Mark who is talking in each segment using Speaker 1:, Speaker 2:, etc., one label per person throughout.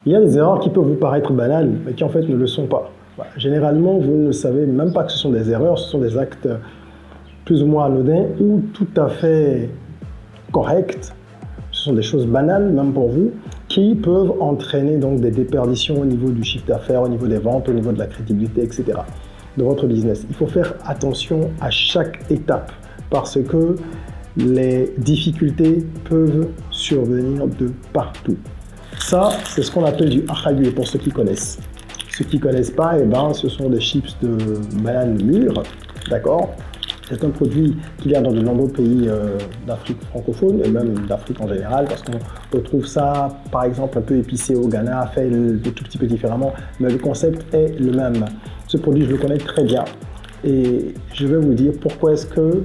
Speaker 1: Il y a des erreurs qui peuvent vous paraître banales, mais qui en fait ne le sont pas. Généralement, vous ne savez même pas que ce sont des erreurs, ce sont des actes plus ou moins anodins ou tout à fait corrects. Ce sont des choses banales, même pour vous, qui peuvent entraîner donc des déperditions au niveau du chiffre d'affaires, au niveau des ventes, au niveau de la crédibilité, etc. de votre business. Il faut faire attention à chaque étape parce que les difficultés peuvent survenir de partout. Ça, c'est ce qu'on appelle du hachayué pour ceux qui connaissent. Ceux qui ne connaissent pas, eh ben, ce sont des chips de banane mûre, d'accord? C'est un produit qu'il y a dans de nombreux pays d'Afrique francophone et même d'Afrique en général, parce qu'on retrouve ça, par exemple, un peu épicé au Ghana, fait de tout petit peu différemment, mais le concept est le même. Ce produit, je le connais très bien et je vais vous dire pourquoi est-ce que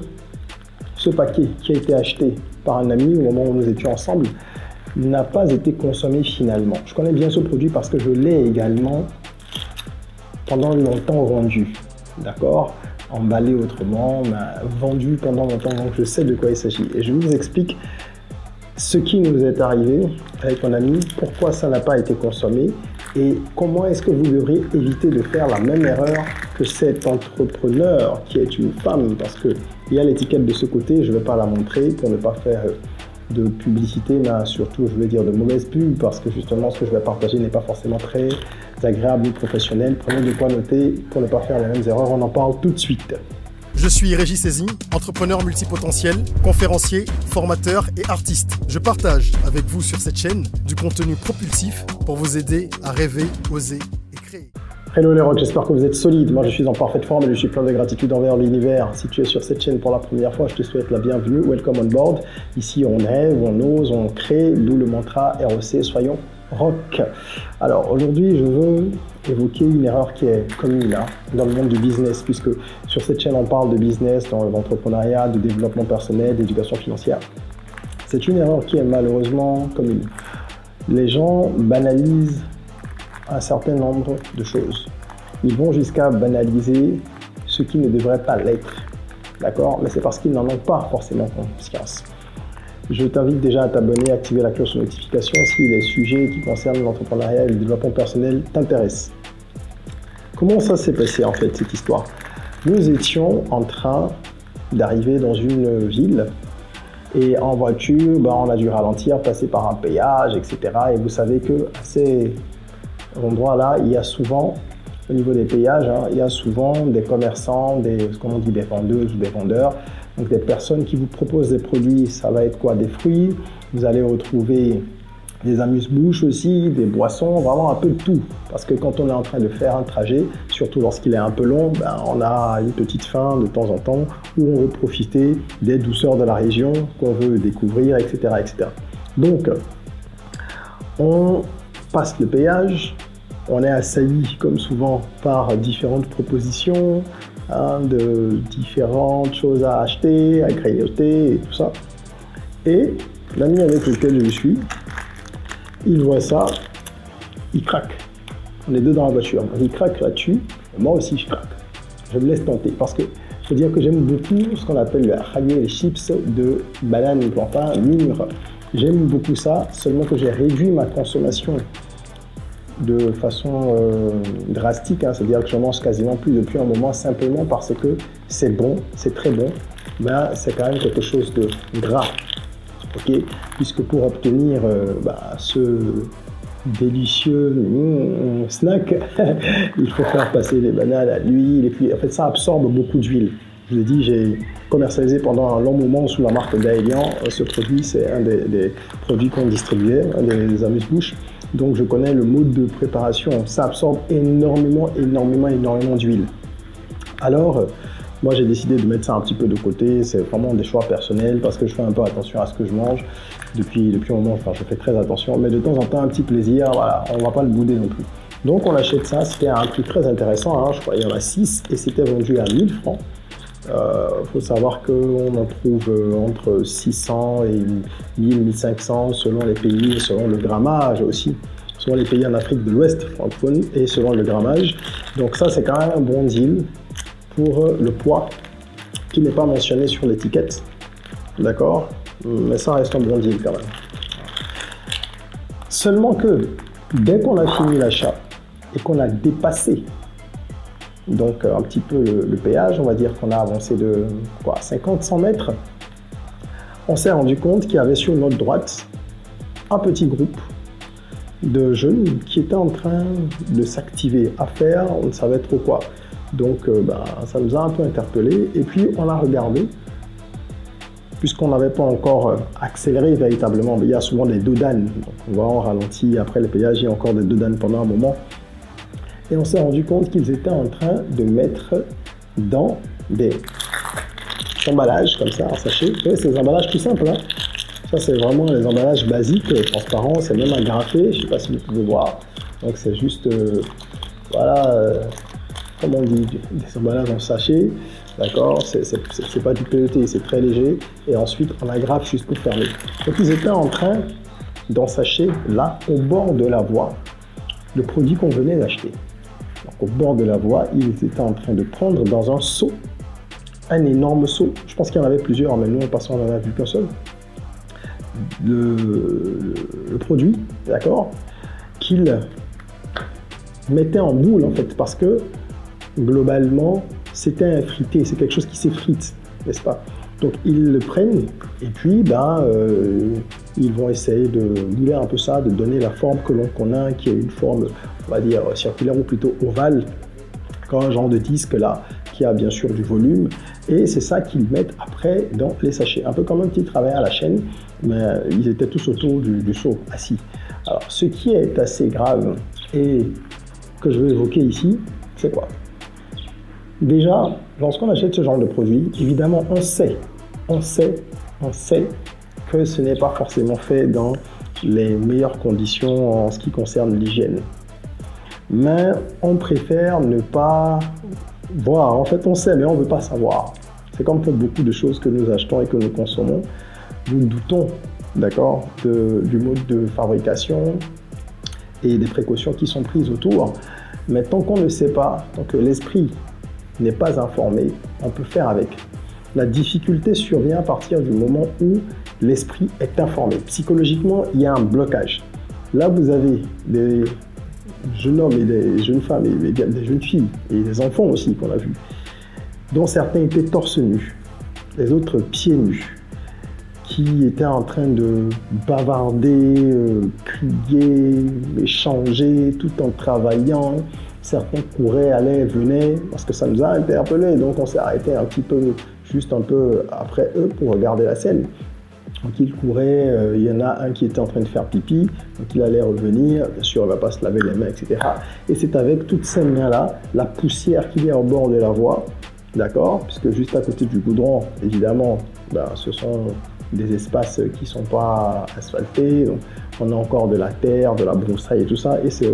Speaker 1: ce paquet qui a été acheté par un ami au moment où nous étions ensemble n'a pas été consommé finalement. Je connais bien ce produit parce que je l'ai également pendant longtemps vendu, d'accord? Emballé autrement, mais vendu pendant longtemps, donc je sais de quoi il s'agit. Et je vous explique ce qui nous est arrivé avec mon ami, pourquoi ça n'a pas été consommé et comment est-ce que vous devriez éviter de faire la même erreur que cet entrepreneur qui est une femme, parce qu'il y a l'étiquette de ce côté, je ne vais pas la montrer pour ne pas faire de publicité, mais surtout je vais dire de mauvaise pub, parce que justement ce que je vais partager n'est pas forcément très agréable ou professionnel. Prenez de quoi noter pour ne pas faire les mêmes erreurs, on en parle tout de suite.
Speaker 2: Je suis Régis Sezin, entrepreneur multipotentiel, conférencier, formateur et artiste. Je partage avec vous sur cette chaîne du contenu propulsif pour vous aider à rêver, oser et créer.
Speaker 1: Hello les rocks, j'espère que vous êtes solides. Moi je suis en parfaite forme et je suis plein de gratitude envers l'univers. Si tu es sur cette chaîne pour la première fois, je te souhaite la bienvenue. Welcome on board. Ici on rêve, on ose, on crée, d'où le mantra ROC, soyons rock. Alors aujourd'hui je veux évoquer une erreur qui est commune dans le monde du business, puisque sur cette chaîne on parle de business, d'entrepreneuriat, de développement personnel, d'éducation financière. C'est une erreur qui est malheureusement commune. Les gens banalisent un certain nombre de choses. Ils vont jusqu'à banaliser ce qui ne devrait pas l'être, d'accord? Mais c'est parce qu'ils n'en ont pas forcément conscience. Je t'invite déjà à t'abonner, à activer la cloche de notification si les sujets qui concernent l'entrepreneuriat et le développement personnel t'intéressent. Comment ça s'est passé en fait cette histoire? Nous étions en train d'arriver dans une ville et en voiture, on a dû ralentir, passer par un péage, etc. Et vous savez que à ces endroits-là, il y a souvent, au niveau des péages, il y a souvent des commerçants, des vendeuses ou des vendeurs, donc des personnes qui vous proposent des produits. Ça va être quoi? Des fruits, vous allez retrouver des amuse-bouches aussi, des boissons, vraiment un peu de tout. Parce que quand on est en train de faire un trajet, surtout lorsqu'il est un peu long, on a une petite faim de temps en temps où on veut profiter des douceurs de la région qu'on veut découvrir, etc., etc. Donc, on passe le péage, on est assailli comme souvent par différentes propositions, de différentes choses à acheter, à grignoter et tout ça. Et l'ami avec lequel je suis, il voit ça, il craque. On est deux dans la voiture. Il craque là-dessus, et moi aussi je craque. Je me laisse tenter parce que je veux dire que j'aime beaucoup ce qu'on appelle le hachayué, les chips de banane et plantain mûres. J'aime beaucoup ça, seulement que j'ai réduit ma consommation de façon drastique, c'est-à-dire que je mange quasiment plus depuis un moment simplement parce que c'est bon, c'est très bon, mais c'est quand même quelque chose de gras, ok? Puisque pour obtenir ce délicieux snack, il faut faire passer les bananes à l'huile et puis en fait ça absorbe beaucoup d'huile. Je vous ai dit, j'ai commercialisé pendant un long moment sous la marque Gaëlian. Ce produit, c'est un des produits qu'on distribuait, un des amuse-bouches. Donc je connais le mode de préparation. Ça absorbe énormément d'huile. Alors, moi j'ai décidé de mettre ça un petit peu de côté. C'est vraiment des choix personnels parce que je fais un peu attention à ce que je mange. Depuis un moment, enfin je fais très attention. Mais de temps en temps, un petit plaisir, voilà, on ne va pas le bouder non plus. Donc on achète ça, c'était à un prix très intéressant. Je crois qu'il y en a 6 et c'était vendu à 1000 francs. Faut savoir qu'on en trouve entre 600 et 1000, 1500 selon les pays, selon le grammage aussi, selon les pays en Afrique de l'Ouest francophone et selon le grammage. Donc ça c'est quand même un bon deal pour le poids qui n'est pas mentionné sur l'étiquette, d'accord? Mais ça reste un bon deal quand même. Seulement que Dès qu'on a fini l'achat et qu'on a dépassé donc un petit peu le péage, on va dire qu'on a avancé de 50-100 mètres, on s'est rendu compte qu'il y avait sur notre droite un petit groupe de jeunes qui étaient en train de s'activer à faire, on ne savait trop quoi. Donc ça nous a un peu interpellés et puis on a regardé, puisqu'on n'avait pas encore accéléré véritablement. Mais il y a souvent des dodanes, donc on va en ralenti, après le péage il y a encore des dodanes pendant un moment. Et on s'est rendu compte qu'ils étaient en train de mettre dans des emballages comme ça, en sachet. Vous voyez, c'est des emballages tout simples, hein. Ça c'est vraiment les emballages basiques, transparents, c'est même agrafé, je ne sais pas si vous pouvez voir. Donc c'est juste, comme on dit, des emballages en sachet, d'accord, c'est pas du PET, c'est très léger, et ensuite on agrafe juste pour fermer. Donc ils étaient en train d'ensachet là, au bord de la voie, le produit qu'on venait d'acheter. Donc au bord de la voie, ils étaient en train de prendre dans un seau, un énorme seau, je pense qu'il y en avait plusieurs, mais nous en passant on n'en a vu qu'un seul, le produit, d'accord, qu'ils mettaient en boule en fait, parce que globalement, c'était un frité, c'est quelque chose qui s'effrite, n'est-ce pas? Donc ils le prennent et puis ils vont essayer de bouler un peu ça, de donner la forme que l'on connaît, qui est une forme, on va dire, circulaire ou plutôt ovale, comme un genre de disque là, qui a bien sûr du volume, et c'est ça qu'ils mettent après dans les sachets. Un peu comme un petit travail à la chaîne, mais ils étaient tous autour du seau, assis. Alors ce qui est assez grave et que je veux évoquer ici, c'est quoi? Déjà, lorsqu'on achète ce genre de produit, évidemment, on sait que ce n'est pas forcément fait dans les meilleures conditions en ce qui concerne l'hygiène. Mais on préfère ne pas voir. En fait, on sait, mais on ne veut pas savoir. C'est comme pour beaucoup de choses que nous achetons et que nous consommons. Nous doutons, d'accord, du mode de fabrication et des précautions qui sont prises autour. Mais tant qu'on ne sait pas, tant que l'esprit n'est pas informé, on peut faire avec. La difficulté survient à partir du moment où l'esprit est informé. Psychologiquement, il y a un blocage. Là, vous avez des jeunes hommes et des jeunes femmes, et des jeunes filles, et des enfants aussi qu'on a vus, dont certains étaient torse nus, les autres pieds nus, qui étaient en train de bavarder, crier, échanger, tout en travaillant. Certains couraient, allaient, venaient, parce que ça nous a interpellés. Donc on s'est arrêté juste un peu après eux pour regarder la scène. Donc ils couraient, il y en a un qui était en train de faire pipi, donc il allait revenir, bien sûr il ne va pas se laver les mains, etc. Et c'est avec toutes ces mains-là, la poussière qu'il y a au bord de la voie, d'accord, puisque juste à côté du goudron, évidemment, ce sont des espaces qui ne sont pas asphaltés, donc on a encore de la terre, de la broussaille et tout ça, et c'est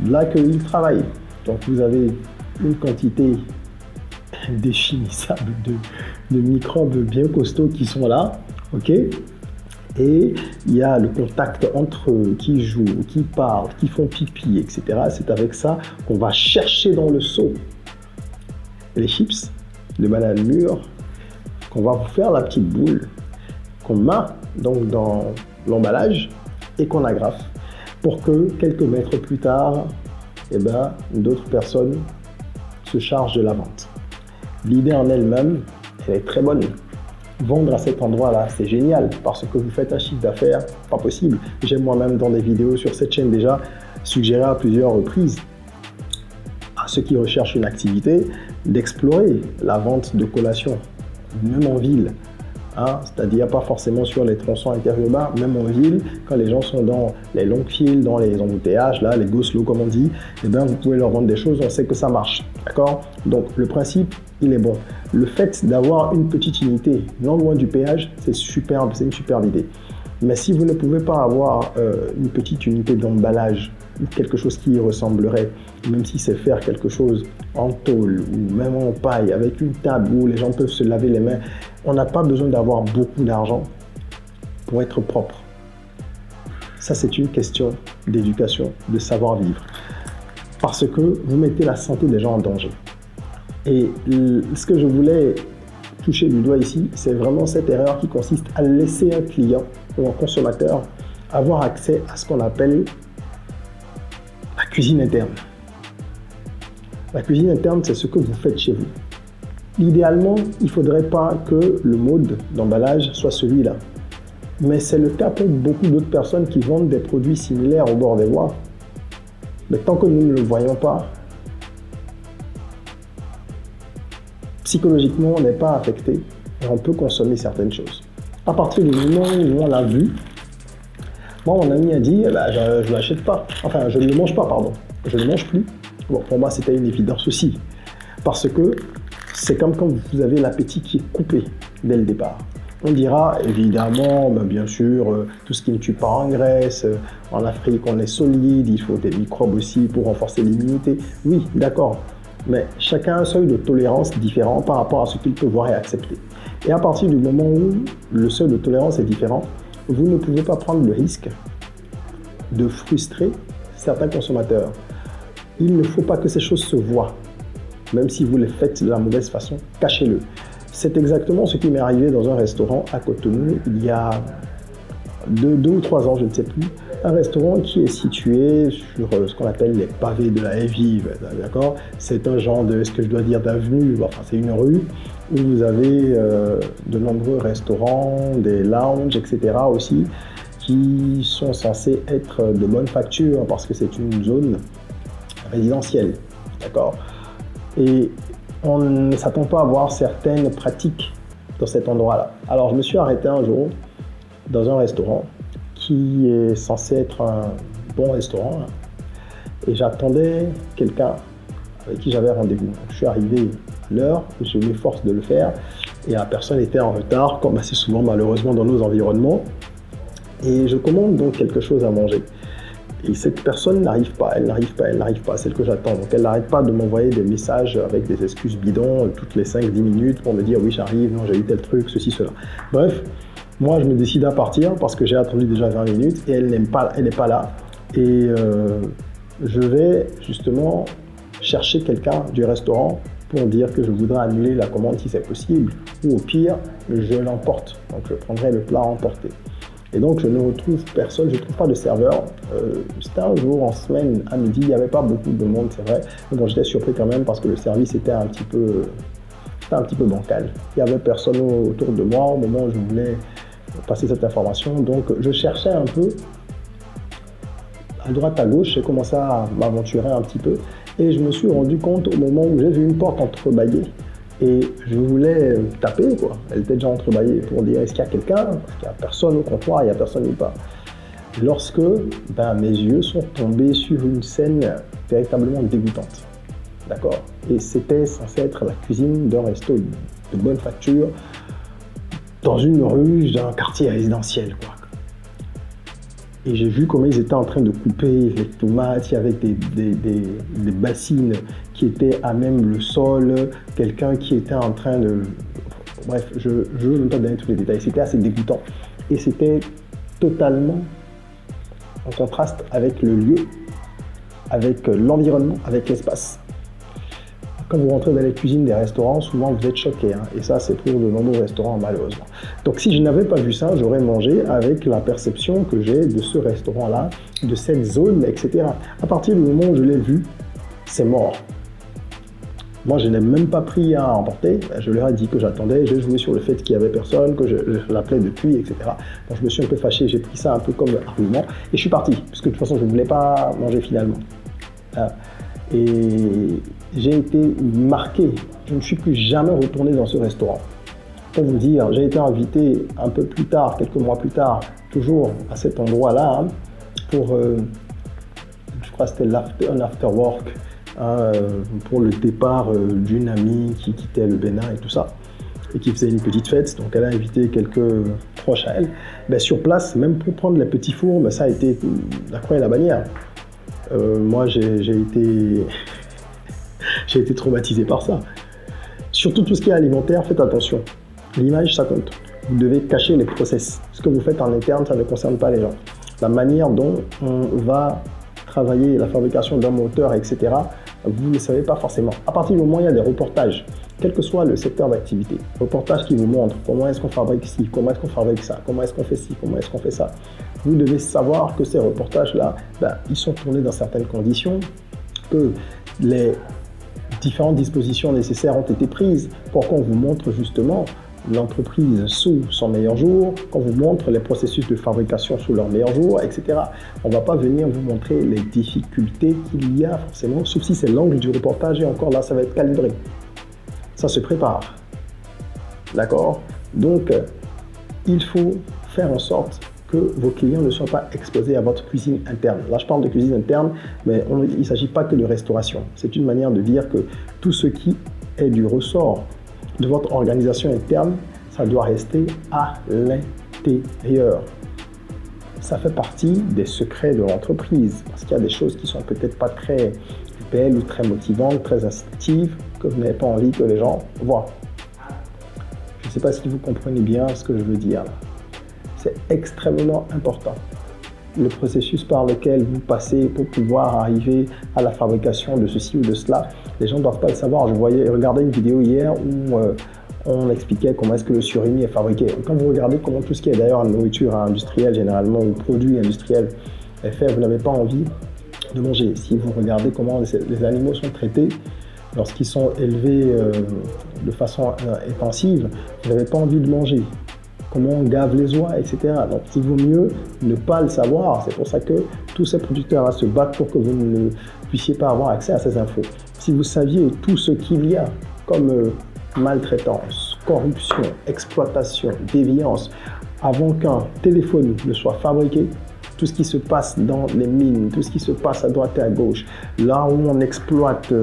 Speaker 1: là qu'ils travaillent. Donc vous avez une quantité indéfinissable de microbes bien costauds qui sont là, ok? Et il y a le contact entre eux, qui jouent, qui parlent, qui font pipi, etc. C'est avec ça qu'on va chercher dans le seau les chips, les bananes mûres, qu'on va vous faire la petite boule, qu'on met donc dans l'emballage et qu'on agrafe pour que quelques mètres plus tard, d'autres personnes se chargent de la vente. L'idée en elle-même, elle est très bonne. Vendre à cet endroit-là, c'est génial parce que vous faites un chiffre d'affaires pas possible. J'ai moi-même dans des vidéos sur cette chaîne déjà suggéré à plusieurs reprises à ceux qui recherchent une activité d'explorer la vente de collations, même en ville. C'est-à-dire pas forcément sur les tronçons interurbains, même en ville, quand les gens sont dans les longues files, dans les embouteillages, là, les go-slow comme on dit, vous pouvez leur vendre des choses, on sait que ça marche, d'accord? Donc le principe, il est bon. Le fait d'avoir une petite unité non loin du péage, c'est superbe, c'est une superbe idée. Mais si vous ne pouvez pas avoir une petite unité d'emballage, ou quelque chose qui y ressemblerait, même si c'est faire quelque chose en tôle ou même en paille, avec une table où les gens peuvent se laver les mains, on n'a pas besoin d'avoir beaucoup d'argent pour être propre. Ça, c'est une question d'éducation, de savoir-vivre. Parce que vous mettez la santé des gens en danger. Et ce que je voulais toucher du doigt ici, c'est vraiment cette erreur qui consiste à laisser un client ou un consommateur avoir accès à ce qu'on appelle cuisine interne. La cuisine interne, c'est ce que vous faites chez vous. Idéalement, il ne faudrait pas que le mode d'emballage soit celui-là. Mais c'est le cas pour beaucoup d'autres personnes qui vendent des produits similaires au bord des voies. Mais tant que nous ne le voyons pas, psychologiquement, on n'est pas affecté et on peut consommer certaines choses. À partir du moment où on l'a vu, moi, mon ami a dit, eh ben, je ne l'achète pas. Enfin, je ne le mange pas, pardon. Je ne le mange plus. Bon, pour moi, c'était une évidence aussi. Parce que c'est comme quand vous avez l'appétit qui est coupé dès le départ. On dira évidemment, ben bien sûr, tout ce qui ne tue pas en Grèce, en Afrique on est solide, il faut des microbes aussi pour renforcer l'immunité. Oui, d'accord, mais chacun a un seuil de tolérance différent par rapport à ce qu'il peut voir et accepter. Et à partir du moment où le seuil de tolérance est différent, vous ne pouvez pas prendre le risque de frustrer certains consommateurs. Il ne faut pas que ces choses se voient, même si vous les faites de la mauvaise façon, cachez-le. C'est exactement ce qui m'est arrivé dans un restaurant à Cotonou il y a 2 ou 3 ans, je ne sais plus. Un restaurant qui est situé sur ce qu'on appelle les pavés de la Vive, d'accord? C'est un genre de, ce que je dois dire, d'avenue, enfin c'est une rue où vous avez de nombreux restaurants, des lounges, etc. aussi, qui sont censés être de bonne facture parce que c'est une zone résidentielle, d'accord? Et on ne s'attend pas à voir certaines pratiques dans cet endroit-là. Alors, je me suis arrêté un jour dans un restaurant qui est censé être un bon restaurant et j'attendais quelqu'un avec qui j'avais rendez-vous. Je suis arrivé à l'heure, je m'efforce de le faire et la personne était en retard, comme assez souvent malheureusement dans nos environnements. Et je commande donc quelque chose à manger. Et cette personne n'arrive pas, elle n'arrive pas, celle que j'attends. Donc elle n'arrête pas de m'envoyer des messages avec des excuses bidons toutes les 5-10 minutes pour me dire oui j'arrive, non j'ai eu tel truc, ceci, cela. Bref, moi je me décide à partir parce que j'ai attendu déjà 20 minutes et elle n'est pas là. Et je vais justement chercher quelqu'un du restaurant pour dire que je voudrais annuler la commande si c'est possible. Ou au pire, je l'emporte. Donc je prendrai le plat à emporter. Et donc, je ne retrouve personne, je ne trouve pas de serveur. C'était un jour en semaine, à midi, il n'y avait pas beaucoup de monde, c'est vrai. Mais bon, j'étais surpris quand même parce que le service était un petit peu bancal. Il n'y avait personne autour de moi au moment où je voulais passer cette information. Donc, je cherchais un peu à droite, à gauche, j'ai commencé à m'aventurer un petit peu. Et je me suis rendu compte au moment où j'ai vu une porte entrebâillée. Et je voulais taper, quoi. Elle était déjà entrebâillée pour dire est-ce qu'il y a quelqu'un? Parce qu'il n'y a personne au comptoir, il n'y a personne nulle part. Lorsque mes yeux sont tombés sur une scène véritablement dégoûtante. D'accord? Et c'était censé être la cuisine d'un resto de bonne facture dans une rue d'un quartier résidentiel, quoi. Et j'ai vu comment ils étaient en train de couper les tomates, il y avait des bassines qui étaient à même le sol, quelqu'un qui était en train de... Bref, je ne veux même pas donner tous les détails, c'était assez dégoûtant. Et c'était totalement en contraste avec le lieu, avec l'environnement, avec l'espace. Quand vous rentrez dans les cuisines des restaurants, souvent vous êtes choqués, hein, et ça c'est pour de nombreux restaurants malheureusement. Donc si je n'avais pas vu ça, j'aurais mangé avec la perception que j'ai de ce restaurant-là, de cette zone, etc. À partir du moment où je l'ai vu, c'est mort. Moi je n'ai même pas pris à emporter, je leur ai dit que j'attendais, j'ai joué sur le fait qu'il n'y avait personne, que je l'appelais depuis, etc. Donc je me suis un peu fâché, j'ai pris ça un peu comme argument, et je suis parti, parce que de toute façon je ne voulais pas manger finalement. Et j'ai été marqué, je ne suis plus jamais retourné dans ce restaurant. Pour vous dire, j'ai été invité un peu plus tard, quelques mois plus tard, toujours à cet endroit-là, hein, pour, je crois que c'était un after work, pour le départ d'une amie qui quittait le Bénin et tout ça, et qui faisait une petite fête, donc elle a invité quelques proches à elle. Ben, sur place, même pour prendre les petits fours, ben, ça a été la croix et la bannière. Moi, j'ai été traumatisé par ça. Surtout tout ce qui est alimentaire, faites attention. L'image, ça compte. Vous devez cacher les process. Ce que vous faites en interne, ça ne concerne pas les gens. La manière dont on va travailler la fabrication d'un moteur, etc., vous ne le savez pas forcément. À partir du moment où il y a des reportages quel que soit le secteur d'activité. Reportage qui vous montre comment est-ce qu'on fabrique ci, comment est-ce qu'on fabrique ça, comment est-ce qu'on fait ci, comment est-ce qu'on fait ça. Vous devez savoir que ces reportages-là, ils sont tournés dans certaines conditions, que les différentes dispositions nécessaires ont été prises pour qu'on vous montre justement l'entreprise sous son meilleur jour, qu'on vous montre les processus de fabrication sous leur meilleur jour, etc. On ne va pas venir vous montrer les difficultés qu'il y a forcément, sauf si c'est l'angle du reportage et encore là, ça va être calibré. Ça se prépare. D'accord? Donc, il faut faire en sorte que vos clients ne soient pas exposés à votre cuisine interne. Là, je parle de cuisine interne, mais il ne s'agit pas que de restauration. C'est une manière de dire que tout ce qui est du ressort de votre organisation interne, ça doit rester à l'intérieur. Ça fait partie des secrets de l'entreprise, parce qu'il y a des choses qui sont peut-être pas très belles ou très motivantes, très instinctives, que vous n'avez pas envie que les gens voient. Je ne sais pas si vous comprenez bien ce que je veux dire. C'est extrêmement important. Le processus par lequel vous passez pour pouvoir arriver à la fabrication de ceci ou de cela, les gens ne doivent pas le savoir. Je regardais une vidéo hier où on expliquait comment est-ce que le surimi est fabriqué. Quand vous regardez comment tout ce qui est d'ailleurs nourriture industrielle généralement ou produit industriel est fait, vous n'avez pas envie de manger. Si vous regardez comment les animaux sont traités lorsqu'ils sont élevés de façon intensive, vous n'avez pas envie de manger. Comment on gave les oies, etc. Donc, il vaut mieux ne pas le savoir. C'est pour ça que tous ces producteurs se battent pour que vous ne puissiez pas avoir accès à ces infos. Si vous saviez tout ce qu'il y a comme maltraitance, corruption, exploitation, déviance, avant qu'un téléphone ne soit fabriqué, tout ce qui se passe dans les mines, tout ce qui se passe à droite et à gauche, là où on exploite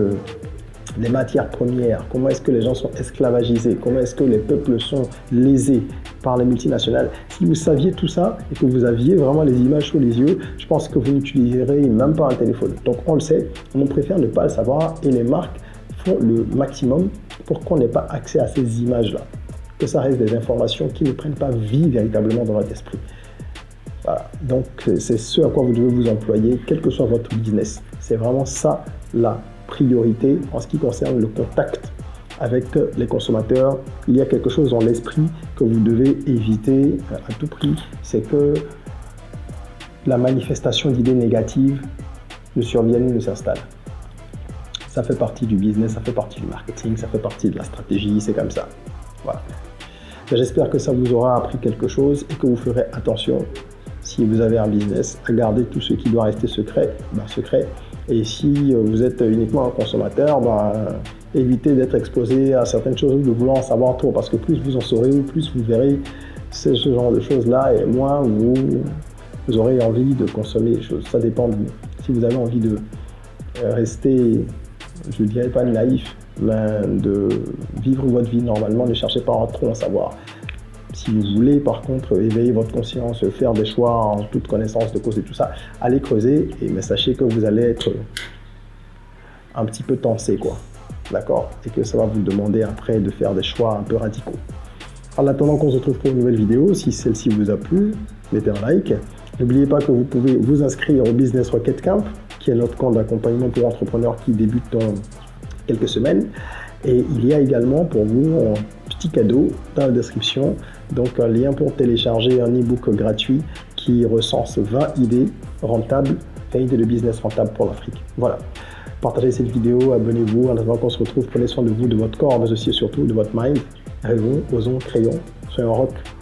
Speaker 1: les matières premières, comment est-ce que les gens sont esclavagisés, comment est-ce que les peuples sont lésés par les multinationales. Si vous saviez tout ça et que vous aviez vraiment les images sous les yeux, je pense que vous n'utiliserez même pas un téléphone. Donc on le sait, on préfère ne pas le savoir et les marques font le maximum pour qu'on n'ait pas accès à ces images-là. Que ça reste des informations qui ne prennent pas vie véritablement dans votre esprit. Voilà. Donc c'est ce à quoi vous devez vous employer, quel que soit votre business. C'est vraiment ça la priorité en ce qui concerne le contact avec les consommateurs. Il y a quelque chose dans l'esprit que vous devez éviter à tout prix, c'est que la manifestation d'idées négatives ne survienne, ne s'installe. Ça fait partie du business, ça fait partie du marketing, ça fait partie de la stratégie, c'est comme ça. Voilà. J'espère que ça vous aura appris quelque chose et que vous ferez attention, si vous avez un business, à garder tout ce qui doit rester secret, secret. Et si vous êtes uniquement un consommateur, évitez d'être exposé à certaines choses ou de vouloir en savoir trop, parce que plus vous en saurez ou plus vous verrez ce genre de choses-là, et moins vous aurez envie de consommer les choses. Ça dépend de vous. Si vous avez envie de rester, je ne dirais pas naïf, mais de vivre votre vie normalement, ne cherchez pas à trop en savoir. Si vous voulez par contre éveiller votre conscience, faire des choix en toute connaissance de cause et tout ça, allez creuser, mais sachez que vous allez être un petit peu tensé, quoi. D'accord? Et que ça va vous demander après de faire des choix un peu radicaux. En attendant qu'on se retrouve pour une nouvelle vidéo, si celle-ci vous a plu, mettez un like. N'oubliez pas que vous pouvez vous inscrire au Business Rocket Camp, qui est notre camp d'accompagnement pour entrepreneurs qui débute dans quelques semaines. Et il y a également pour vous un petit cadeau dans la description, donc un lien pour télécharger un e-book gratuit qui recense 20 idées rentables, 20 idées de business rentables pour l'Afrique. Voilà. Partagez cette vidéo, abonnez-vous. En attendant qu'on se retrouve, prenez soin de vous, de votre corps, mais aussi et surtout de votre mind. Rêvons, osons, créons. Soyons rock.